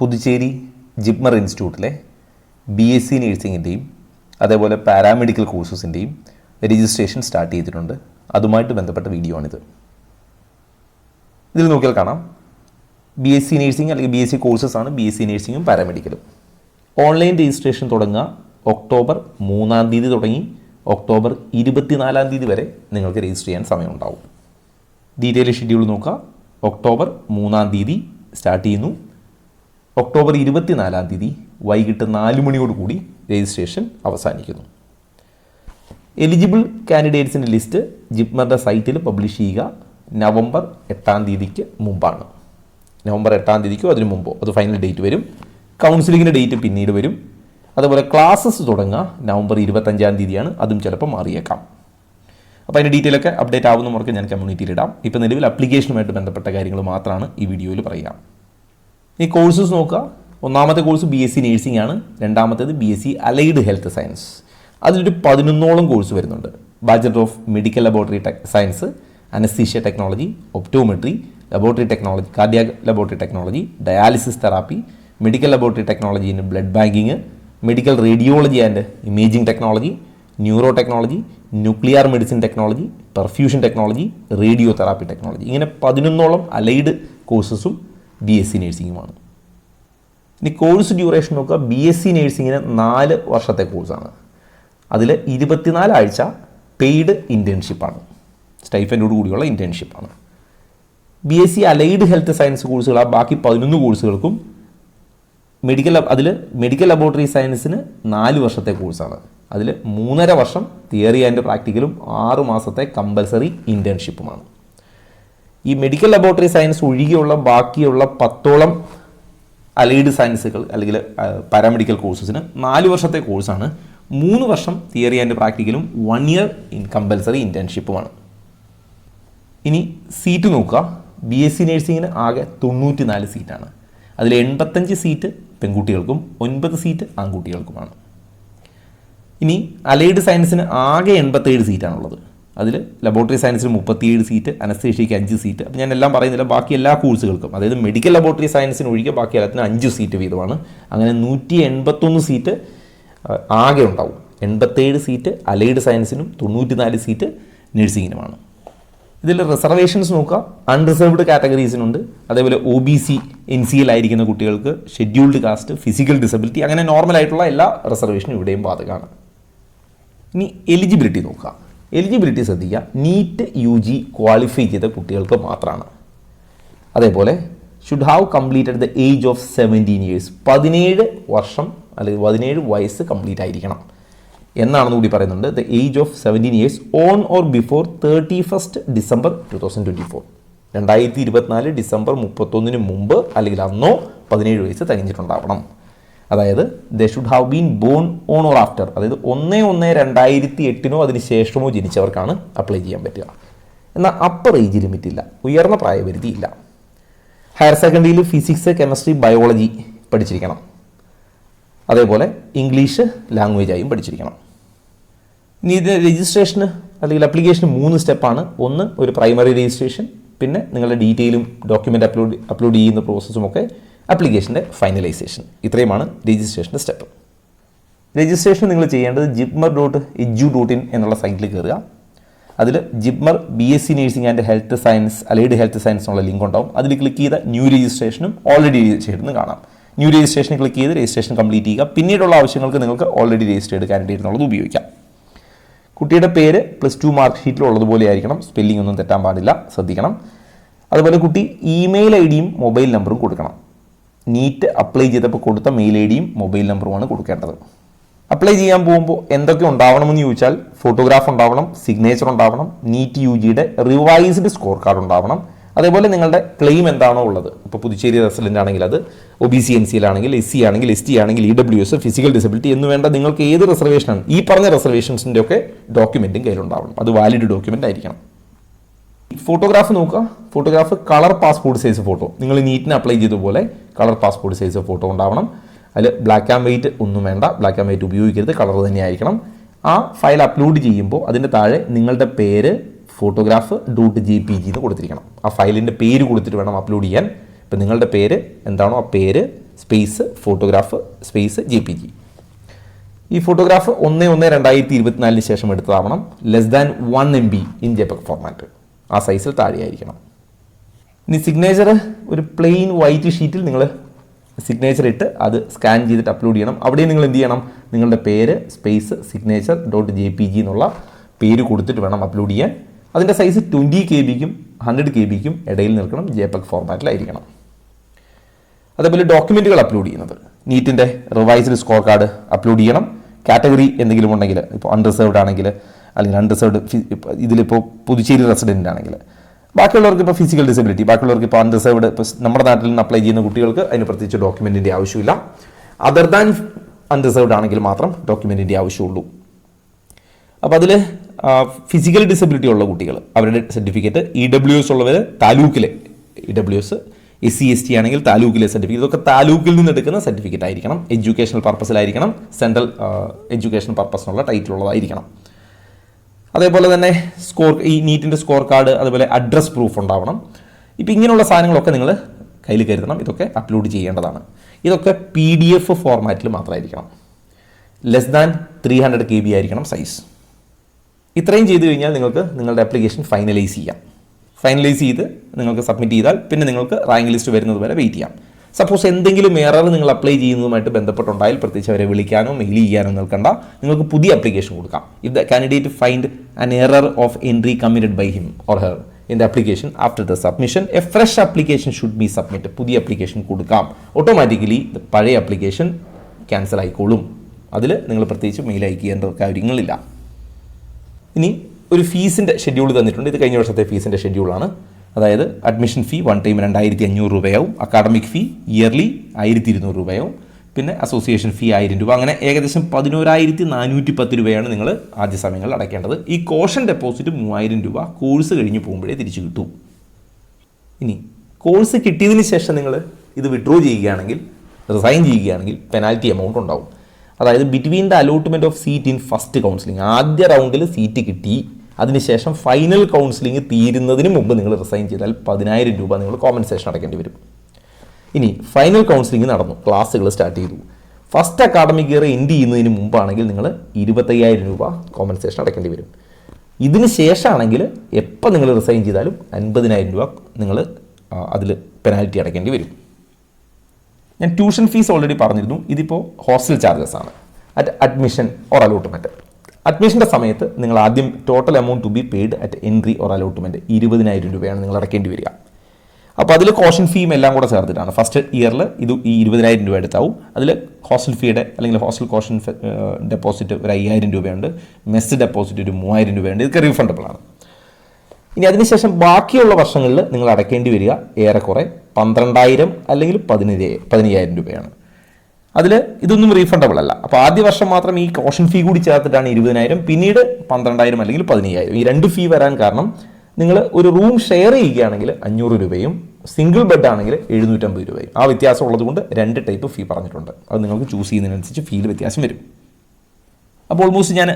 പുതുച്ചേരി ജിപ്മർ ഇൻസ്റ്റിറ്റ്യൂട്ടിലെ BSc നഴ്സിംഗിൻ്റെയും അതേപോലെ paramedical കോഴ്സസിൻ്റെയും registration start ചെയ്തിട്ടുണ്ട്. അതുമായിട്ട് ബന്ധപ്പെട്ട വീഡിയോ ആണിത്. ഇതിൽ നോക്കിയാൽ കാണാം BSc നഴ്സിംഗ് അല്ലെങ്കിൽ BSc കോഴ്സസ് ആണ് BSc നഴ്സിംഗും പാരാമെഡിക്കലും. ഓൺലൈൻ രജിസ്ട്രേഷൻ തുടങ്ങുക ഒക്ടോബർ 3 തുടങ്ങി ഒക്ടോബർ 24 വരെ നിങ്ങൾക്ക് രജിസ്റ്റർ ചെയ്യാൻ സമയമുണ്ടാവും. ഡീറ്റെയിൽ ഷെഡ്യൂൾ നോക്കുക. ഒക്ടോബർ 3 സ്റ്റാർട്ട് ചെയ്യുന്നു. ഒക്ടോബർ 24 വൈകിട്ട് 4 മണിയോടുകൂടി രജിസ്ട്രേഷൻ അവസാനിക്കുന്നു. എലിജിബിൾ കാൻഡിഡേറ്റ്സിൻ്റെ ലിസ്റ്റ് ജിപ്മറുടെ സൈറ്റിൽ പബ്ലിഷ് ചെയ്യുക നവംബർ 8 മുമ്പാണ്. നവംബർ 8 അതിന് മുമ്പോ അത് ഫൈനൽ ഡേറ്റ് വരും. കൗൺസിലിങ്ങിൻ്റെ ഡേറ്റ് പിന്നീട് വരും. അതുപോലെ ക്ലാസ്സസ് തുടങ്ങുക നവംബർ 25 അതും ചിലപ്പോൾ മാറിയേക്കാം. അപ്പോൾ അതിൻ്റെ ഡീറ്റെയിൽ ഒക്കെ അപ്ഡേറ്റ് ആവുന്ന മുറക്ക് ഞാൻ കമ്മ്യൂണിറ്റിയിൽ ഇടാം. ഇപ്പോൾ നിലവിൽ അപ്ലിക്കേഷനുമായിട്ട് ബന്ധപ്പെട്ട കാര്യങ്ങൾ മാത്രമാണ് ഈ വീഡിയോയിൽ പറയുക. ഈ കോഴ്സസ് നോക്കുക. ഒന്നാമത്തെ കോഴ്സ് BSc നഴ്സിംഗ് ആണ്. രണ്ടാമത്തേത് BSc അലൈഡ് ഹെൽത്ത് സയൻസ്. അതിലൊരു 11ഓളം കോഴ്സ് വരുന്നുണ്ട്. Bachelor of medical laboratory science, anaesthesia technology, optometry, laboratory technology, cardiac laboratory technology, dialysis therapy, medical laboratory technology in blood banking, medical radiology and imaging technology, neuro technology, nuclear medicine technology, perfusion technology, radio therapy technology. ഇങ്ങനെ 11ഓളം allied കോഴ്സസും BSc നഴ്സിംഗുമാണ്. ഇനി course duration നോക്കുക. BSc നഴ്സിംഗിന് 4 വർഷത്തെ കോഴ്സാണ്. അതിൽ 24 ആഴ്ച paid ഇൻറ്റേൺഷിപ്പാണ്. സ്റ്റൈഫൻഡോട് കൂടിയുള്ള ഇൻറ്റേൺഷിപ്പാണ്. BSc allied health science കോഴ്സുകൾ ആ ബാക്കി 11 കോഴ്സുകൾക്കും മെഡിക്കൽ ലബോറട്ടറി സയൻസിന് 4 വർഷത്തെ കോഴ്സാണ്. അതിൽ 3.5 വർഷം തിയറി ആൻഡ് പ്രാക്ടിക്കലും 6 മാസത്തെ കമ്പൽസറി ഇൻറ്റേൺഷിപ്പുമാണ്. ഈ മെഡിക്കൽ ലബോറട്ടറി സയൻസ് ഒഴികെയുള്ള ബാക്കിയുള്ള 10ഓളം അലൈഡ് സയൻസുകൾ അല്ലെങ്കിൽ പാരാമെഡിക്കൽ കോഴ്സസിന് 4 വർഷത്തെ കോഴ്സാണ്. 3 വർഷം തിയറി ആൻഡ് പ്രാക്ടിക്കലും 1 ഇയർ കമ്പൽസറി ഇൻറ്റേൺഷിപ്പുമാണ്. ഇനി സീറ്റ് നോക്കുക. BSc നഴ്സിംഗിന് ആകെ 94 സീറ്റാണ്. അതിൽ 85 സീറ്റ് പെൺകുട്ടികൾക്കും 9 സീറ്റ് ആൺകുട്ടികൾക്കുമാണ്. ഇനി അലൈഡ് സയൻസിന് ആകെ 87 സീറ്റാണുള്ളത്. അതിൽ ലബോറട്ടറി സയൻസിന് 37 സീറ്റ്, അനസ്തേഷ്യയ്ക്ക് 5 സീറ്റ്. അപ്പോൾ ഞാൻ എല്ലാം പറയുന്നില്ല. ബാക്കി എല്ലാ കോഴ്സുകൾക്കും, അതായത് മെഡിക്കൽ ലബോറട്ടറി സയൻസിന് ഒഴികെ ബാക്കി എല്ലാത്തിനും 5 സീറ്റ് വീതമാണ്. അങ്ങനെ 181 സീറ്റ് ആകെ ഉണ്ടാവും. 87 സീറ്റ് അലൈഡ് സയൻസിനും 94 സീറ്റ് നഴ്സിംഗിനുമാണ്. ഇതിൽ റിസർവേഷൻസ് നോക്കുക. അൺറിസർവ്ഡ് കാറ്റഗറീസിനുണ്ട്. അതേപോലെ OBC NCL ആയിരിക്കുന്ന കുട്ടികൾക്ക്, ഷെഡ്യൂൾഡ് കാസ്റ്റ്, ഫിസിക്കൽ ഡിസബിലിറ്റി, അങ്ങനെ നോർമലായിട്ടുള്ള എല്ലാ റിസർവേഷനും ഇവിടെയും ബാധകമാണ്. ഇനി എലിജിബിലിറ്റി നോക്കുക. എലിജിബിലിറ്റി ശ്രദ്ധിക്കുക. നീറ്റ് UG ക്വാളിഫൈ ചെയ്ത കുട്ടികൾക്ക് മാത്രമാണ്. അതേപോലെ should have completed the age of 17 years. 17 വർഷം അല്ലെങ്കിൽ 17 വയസ്സ് കംപ്ലീറ്റ് ആയിരിക്കണം എന്നാണെന്ന് കൂടി പറയുന്നുണ്ട്. The age of 17 years on or before 31 December 2024. 2024 December 31 മുമ്പ് അല്ലെങ്കിൽ അന്നോ 17 വയസ്സ് തികഞ്ഞിട്ടുണ്ടാവണം. അതായത് the should have been born on or after, അതായത് 1/1/2008 അതിന് ശേഷമോ ജനിച്ചവർക്കാണ് അപ്ലൈ ചെയ്യാൻ പറ്റുക. എന്നാൽ അപ്പർ ഏജ് ലിമിറ്റ് ഇല്ല, ഉയർന്ന പ്രായപരിധി ഇല്ല. ഹയർ സെക്കൻഡറിയിൽ ഫിസിക്സ്, കെമിസ്ട്രി, ബയോളജി പഠിച്ചിരിക്കണം. അതേപോലെ ഇംഗ്ലീഷ് ലാംഗ്വേജായും പഠിച്ചിരിക്കണം. ഇനി ഇത് രജിസ്ട്രേഷന് അല്ലെങ്കിൽ അപ്ലിക്കേഷന് 3 സ്റ്റെപ്പാണ്. ഒന്ന് ഒരു പ്രൈമറി രജിസ്ട്രേഷൻ, പിന്നെ നിങ്ങളുടെ ഡീറ്റെയിലും ഡോക്യുമെൻ്റ് അപ്ലോഡ് ചെയ്യുന്ന പ്രോസസ്സുമൊക്കെ, ആപ്ലിക്കേഷൻ്റെ ഫൈനലൈസേഷൻ. ഇത്രയുമാണ് രജിസ്ട്രേഷൻ്റെ സ്റ്റെപ്പ്. രജിസ്ട്രേഷൻ നിങ്ങൾ ചെയ്യേണ്ടത് jipmer.edu.in എന്നുള്ള സൈറ്റിൽ കയറുക. അതിൽ JIPMER BSc nursing and health science allied health science എന്നുള്ള ലിങ്ക് ഉണ്ടാവും. അതിൽ ക്ലിക്ക് ചെയ്ത ന്യൂ രജിസ്ട്രേഷനും ഓൾറെഡി രജിസ്റ്റേർഡ് കാണാം. ന്യൂ രജിസ്ട്രേഷൻ ക്ലിക്ക് ചെയ്ത് രജിസ്ട്രേഷൻ കംപ്ലീറ്റ് ചെയ്യുക. പിന്നീടുള്ള ആവശ്യങ്ങൾക്ക് നിങ്ങൾക്ക് ഓൾറെഡി രജിസ്റ്റേർഡ് കാൻഡിഡേറ്റ് എന്നുള്ളത് ഉപയോഗിക്കാം. കുട്ടിയുടെ പേര് +2 മാർക്ക് ഷീറ്റിൽ ഉള്ളതുപോലെ ആയിരിക്കണം. സ്പെല്ലിംഗ് ഒന്നും തെറ്റാൻ പാടില്ല, ശ്രദ്ധിക്കണം. അതുപോലെ കുട്ടി ഇമെയിൽ ID മൊബൈൽ നമ്പറും കൊടുക്കണം. നീറ്റ് അപ്ലൈ ചെയ്തപ്പോൾ കൊടുത്ത മെയിൽ ID മൊബൈൽ നമ്പറുമാണ് കൊടുക്കേണ്ടത്. അപ്ലൈ ചെയ്യാൻ പോകുമ്പോൾ എന്തൊക്കെ ഉണ്ടാവണമെന്ന് ചോദിച്ചാൽ ഫോട്ടോഗ്രാഫ് ഉണ്ടാവണം, സിഗ്നേച്ചർ ഉണ്ടാവണം, നീറ്റ് UGയുടെ റിവൈസ്ഡ് സ്കോർ കാർഡ് ഉണ്ടാവണം. അതേപോലെ നിങ്ങളുടെ ക്ലെയിം എന്താണോ ഉള്ളത്, ഇപ്പോൾ പുതുച്ചേരി റെസിഡൻ്റ് ആണെങ്കിൽ അത്, OBC NCL ആണെങ്കിൽ, SC ആണെങ്കിൽ, ST ആണെങ്കിൽ, EWS, ഫിസിക്കൽ ഡിസബിലിറ്റി എന്ന് വേണ്ട നിങ്ങൾക്ക് ഏത് റിസർവേഷനാണ് ഈ പറഞ്ഞ റിസർവേഷൻസിൻ്റെ ഒക്കെ ഡോക്യുമെൻറ്റും കയ്യിലുണ്ടാവണം. അത് വാലിഡ് ഡോക്യുമെൻ്റ് ആയിരിക്കണം. ഫോട്ടോഗ്രാഫ് നോക്കുക. Photograph colour passport size photo, നിങ്ങൾ നീറ്റിന് അപ്ലൈ ചെയ്തതുപോലെ കളർ പാസ്പോർട്ട് സൈസ് ഫോട്ടോ ഉണ്ടാവണം. അതിൽ ബ്ലാക്ക് ആൻഡ് വൈറ്റ് ഒന്നും വേണ്ട, ബ്ലാക്ക് ആൻഡ് വൈറ്റ് ഉപയോഗിക്കരുത്, കളർ തന്നെയായിരിക്കണം. ആ ഫയൽ അപ്ലോഡ് ചെയ്യുമ്പോൾ അതിൻ്റെ താഴെ നിങ്ങളുടെ പേര് photograph.jpg എന്ന് കൊടുത്തിരിക്കണം. ആ ഫയലിൻ്റെ പേര് കൊടുത്തിട്ട് വേണം അപ്ലോഡ് ചെയ്യാൻ. ഇപ്പം നിങ്ങളുടെ പേര് എന്താണോ ആ പേര് സ്പേസ് ഫോട്ടോഗ്രാഫ് സ്പേസ് JPG. ഈ ഫോട്ടോഗ്രാഫ് 1/1/2024 ശേഷം എടുത്തതാവണം. Less than 1 MB in JPEG format. ആ സൈസിൽ താഴെയായിരിക്കണം. ഇനി സിഗ്നേച്ചർ ഒരു പ്ലെയിൻ വൈറ്റ് ഷീറ്റിൽ നിങ്ങൾ സിഗ്നേച്ചർ ഇട്ട് അത് സ്കാൻ ചെയ്തിട്ട് അപ്ലോഡ് ചെയ്യണം. അവിടെ നിങ്ങൾ എന്ത് ചെയ്യണം, നിങ്ങളുടെ പേര് സ്പേസ് സിഗ്നേച്ചർ .jpg എന്നുള്ള പേര് കൊടുത്തിട്ട് വേണം അപ്ലോഡ് ചെയ്യാൻ. അതിൻ്റെ സൈസ് 20 KB-ക്കും 100 KB-ക്കും ഇടയിൽ നിൽക്കണം. JPEG ഫോർമാറ്റിലായിരിക്കണം. അതേപോലെ ഡോക്യുമെൻറ്റുകൾ അപ്ലോഡ് ചെയ്യുന്നത് നീറ്റിൻ്റെ റിവൈസ്ഡ് സ്കോർ കാർഡ് അപ്ലോഡ് ചെയ്യണം. കാറ്റഗറി എന്തെങ്കിലും ഉണ്ടെങ്കിൽ, ഇപ്പോൾ അൺറിസർവ്ഡ് ആണെങ്കിൽ, അല്ലെങ്കിൽ അൺറിസർവ്ഡ് ഇതിലിപ്പോൾ പുതുച്ചേരി റെസിഡൻ്റ് ആണെങ്കിൽ, ബാക്കിയുള്ളവർക്ക് ഇപ്പോൾ ഫിസിക്കൽ ഡിസബിലിറ്റി, ബാക്കിയുള്ളവർക്ക് ഇപ്പോൾ അൺറിസർവ്ഡ്, ഇപ്പോൾ നമ്മുടെ നാട്ടിൽ നിന്ന് അപ്ലൈ ചെയ്യുന്ന കുട്ടികൾക്ക് അതിന് പ്രത്യേകിച്ച് ഡോക്യുമെൻറ്റിൻ്റെ ആവശ്യമില്ല. അതർ ദാൻ അൺറിസർവ്ഡ് ആണെങ്കിൽ മാത്രം ഡോക്യുമെൻറ്റിൻ്റെ ആവശ്യമുള്ളൂ. അപ്പോൾ അതിൽ ഫിസിക്കൽ ഡിസബിലിറ്റി ഉള്ള കുട്ടികൾ അവരുടെ സർട്ടിഫിക്കറ്റ്, EWS ഉള്ളവർ താലൂക്കിലെ EWS, SC ST ആണെങ്കിൽ താലൂക്കിലെ സർട്ടിഫിക്കറ്റ്, ഇതൊക്കെ താലൂക്കിൽ നിന്ന് എടുക്കുന്ന സർട്ടിഫിക്കറ്റ് ആയിരിക്കണം. എഡ്യൂക്കേഷണൽ പർപ്പസിലായിരിക്കണം. സെൻട്രൽ എഡ്യൂക്കേഷൻ പർപ്പസിനുള്ള ടൈറ്റിലുള്ളതായിരിക്കണം. അതേപോലെ തന്നെ ഈ നീറ്റിൻ്റെ സ്കോർ കാർഡ്, അതുപോലെ അഡ്രസ് പ്രൂഫ് ഉണ്ടാവണം. ഇപ്പോൾ ഇങ്ങനെയുള്ള സാധനങ്ങളൊക്കെ നിങ്ങൾ കയ്യിൽ കരുതണം. ഇതൊക്കെ അപ്ലോഡ് ചെയ്യേണ്ടതാണ്. ഇതൊക്കെ PDF ഫോർമാറ്റിൽ മാത്രമായിരിക്കണം. ലെസ് ദാൻ 300 KB ആയിരിക്കണം സൈസ്. ഇത്രയും ചെയ്ത് കഴിഞ്ഞാൽ നിങ്ങൾക്ക് നിങ്ങളുടെ ആപ്ലിക്കേഷൻ ഫൈനലൈസ് ചെയ്യാം. ഫൈനലൈസ് ചെയ്ത് നിങ്ങൾക്ക് സബ്മിറ്റ് ചെയ്താൽ പിന്നെ നിങ്ങൾക്ക് റാങ്ക് ലിസ്റ്റ് വരുന്നത് വരെ വെയിറ്റ് ചെയ്യാം. സപ്പോസ് എന്തെങ്കിലും എറർ നിങ്ങൾ അപ്ലൈ ചെയ്യുന്നതുമായിട്ട് ബന്ധപ്പെട്ടുണ്ടായാൽ പ്രത്യേകിച്ച് അവരെ വിളിക്കാനോ മെയിൽ ചെയ്യാനോ നിൽക്കണ്ട. നിങ്ങൾക്ക് പുതിയ ആപ്ലിക്കേഷൻ കൊടുക്കാം. If the candidate find an error of entry committed by him or her in the application after the submission a fresh application should be submit. പുതിയ ആപ്ലിക്കേഷൻ കൊടുക്കാം. ഓട്ടോമാറ്റിക്കലി പഴയ ആപ്ലിക്കേഷൻ ക്യാൻസൽ ആയിക്കോളും. അതിൽ നിങ്ങൾ പ്രത്യേകിച്ച് മെയിൽ അയക്കേണ്ട കാര്യങ്ങളില്ല. ഇനി ഒരു ഫീസിൻ്റെ ഷെഡ്യൂൾ തന്നിട്ടുണ്ട്. ഇത് കഴിഞ്ഞ വർഷത്തെ ഫീസിൻ്റെ ഷെഡ്യൂളാണ്. അതായത് അഡ്മിഷൻ ഫീ വൺ ടൈം 2500 രൂപയാവും. അക്കാഡമിക് ഫീ ഇയർലി 1200 രൂപയാവും. പിന്നെ അസോസിയേഷൻ ഫീ 1000 രൂപ. അങ്ങനെ ഏകദേശം 11,410 രൂപയാണ് നിങ്ങൾ ആദ്യ സമയങ്ങളിൽ അടയ്ക്കേണ്ടത്. ഈ കോഷൻ ഡെപ്പോസിറ്റ് 3000 രൂപ കോഴ്സ് കഴിഞ്ഞ് പോകുമ്പോഴേ തിരിച്ചു കിട്ടും. ഇനി കോഴ്സ് കിട്ടിയതിന് ശേഷം നിങ്ങൾ ഇത് വിഡ്രോ ചെയ്യുകയാണെങ്കിൽ, റിസൈൻ ചെയ്യുകയാണെങ്കിൽ പെനാൽറ്റി എമൗണ്ട് ഉണ്ടാവും. അതായത് between the allotment of seat in first counselling, ആദ്യ റൗണ്ടിൽ സീറ്റ് കിട്ടി, അതിനുശേഷം ഫൈനൽ കൗൺസിലിംഗ് തീരുന്നതിന് മുമ്പ് നിങ്ങൾ റിസൈൻ ചെയ്താൽ 10,000 രൂപ നിങ്ങൾ കോമ്പൻസേഷൻ അടയ്ക്കേണ്ടി വരും. ഇനി ഫൈനൽ കൗൺസിലിംഗ് നടന്നു, ക്ലാസ്സുകൾ സ്റ്റാർട്ട് ചെയ്തു. ഫസ്റ്റ് അക്കാഡമിക് ഇയർ എൻഡ് ചെയ്യുന്നതിന് മുമ്പാണെങ്കിൽ നിങ്ങൾ 25,000 രൂപ കോമ്പൻസേഷൻ അടയ്ക്കേണ്ടി വരും. ഇതിന് ശേഷമാണെങ്കിൽ എപ്പോൾ നിങ്ങൾ റിസൈൻ ചെയ്താലും 50,000 രൂപ നിങ്ങൾ അതിൽ പെനാൽറ്റി അടയ്ക്കേണ്ടി വരും. ഞാൻ ട്യൂഷൻ ഫീസ് ഓൾറെഡി പറഞ്ഞിരുന്നു. ഇതിപ്പോൾ ഹോസ്റ്റൽ ചാർജസ് ആണ് അറ്റ് അഡ്മിഷൻ ഓർ അലോട്ട്മെൻറ്റ്. അഡ്മിഷൻ്റെ സമയത്ത് നിങ്ങൾ ആദ്യം total amount to be paid at entry or allotment 20,000 രൂപയാണ് നിങ്ങൾ അടയ്ക്കേണ്ടി വരിക. അപ്പോൾ അതിൽ കോഷൻ ഫീയും എല്ലാം കൂടെ ചേർത്തിട്ടാണ്. ഫസ്റ്റ് ഇയറിൽ ഇത് ഈ 20,000 രൂപ എടുത്താവും. അതിൽ ഹോസ്റ്റൽ ഫീയുടെ അല്ലെങ്കിൽ ഹോസ്റ്റൽ കോഷൻ ഡെപ്പോസിറ്റ് ഒരു 5,000 രൂപയുണ്ട്. മെസ്സ് ഡെപ്പോസിറ്റ് ഒരു 3,000 രൂപയുണ്ട്. ഇതൊക്കെ റീഫണ്ടബിൾ ആണ്. ഇനി അതിനുശേഷം ബാക്കിയുള്ള വർഷങ്ങളിൽ നിങ്ങൾ അടയ്ക്കേണ്ടി വരിക ഏറെക്കുറെ 12,000 അല്ലെങ്കിൽ 15,000 രൂപയാണ്. അതിൽ ഇതൊന്നും റീഫണ്ടബിൾ അല്ല. അപ്പോൾ ആദ്യ വർഷം മാത്രം ഈ കോഷൻ ഫീ കൂടി ചേർത്തിട്ടാണ് 20,000, പിന്നീട് 12,000 അല്ലെങ്കിൽ 15,000. ഈ രണ്ട് ഫീ വരാൻ കാരണം നിങ്ങൾ ഒരു റൂം ഷെയർ ചെയ്യുകയാണെങ്കിൽ 500 രൂപയും സിംഗിൾ ബെഡ് ആണെങ്കിൽ 750 രൂപയും. ആ വ്യത്യാസം ഉള്ളതുകൊണ്ട് 2 ടൈപ്പ് ഫീ പറഞ്ഞിട്ടുണ്ട്. അത് നിങ്ങൾക്ക് ചൂസ് ചെയ്യുന്നതിനനുസരിച്ച് ഫീയിൽ വ്യത്യാസം വരും. അപ്പോൾ ഓൾമോസ്റ്റ് ഞാൻ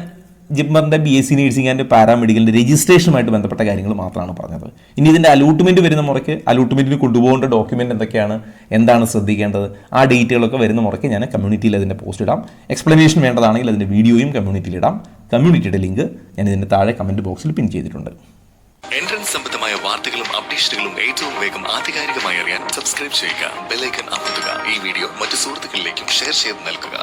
ജിപ്മറിൻ്റെ BSc നേഴ്സിംഗ് ആൻഡ് പാരാമെഡിക്കലിൻ്റെ രജിസ്ട്രേഷനുമായിട്ട് ബന്ധപ്പെട്ട കാര്യങ്ങൾ മാത്രമാണ് പറഞ്ഞത്. ഇനി ഇതിൻ്റെ അലോട്ട്മെൻറ്റ് വരുന്ന മുറയ്ക്ക് അലോട്ട്മെൻറ്റിന് കൊണ്ടുപോകേണ്ട ഡോക്യുമെൻ്റ് എന്തൊക്കെയാണ്, എന്താണ് ശ്രദ്ധിക്കേണ്ടത്, ആ ഡേറ്റുകളൊക്കെ വരുന്ന മുറയ്ക്ക് ഞാൻ കമ്മ്യൂണിറ്റിയിൽ അതിൻ്റെ പോസ്റ്റ് ഇടാം. എക്സ്പ്ലനേഷൻ വേണ്ടതാണെങ്കിൽ അതിൻ്റെ വീഡിയോയും കമ്മ്യൂണിറ്റിയിൽ ഇടാം. കമ്മ്യൂണിറ്റിയുടെ ലിങ്ക് ഞാൻ ഇതിൻ്റെ താഴെ കമൻറ്റ് ബോക്സിൽ പിൻ ചെയ്തിട്ടുണ്ട്. എൻട്രൻസ് സംബന്ധമായ വാർത്തകളും അപ്ഡേഷനുകളും ഏറ്റവും വേഗം ആധികാരികമായി അറിയാൻ സബ്സ്ക്രൈബ് ചെയ്യുക, ബെൽ ഐക്കൺ അമർത്തുക. ഈ വീഡിയോ മറ്റു സുഹൃത്തുക്കളിലേക്കും ഷെയർ ചെയ്ത് നൽകുക.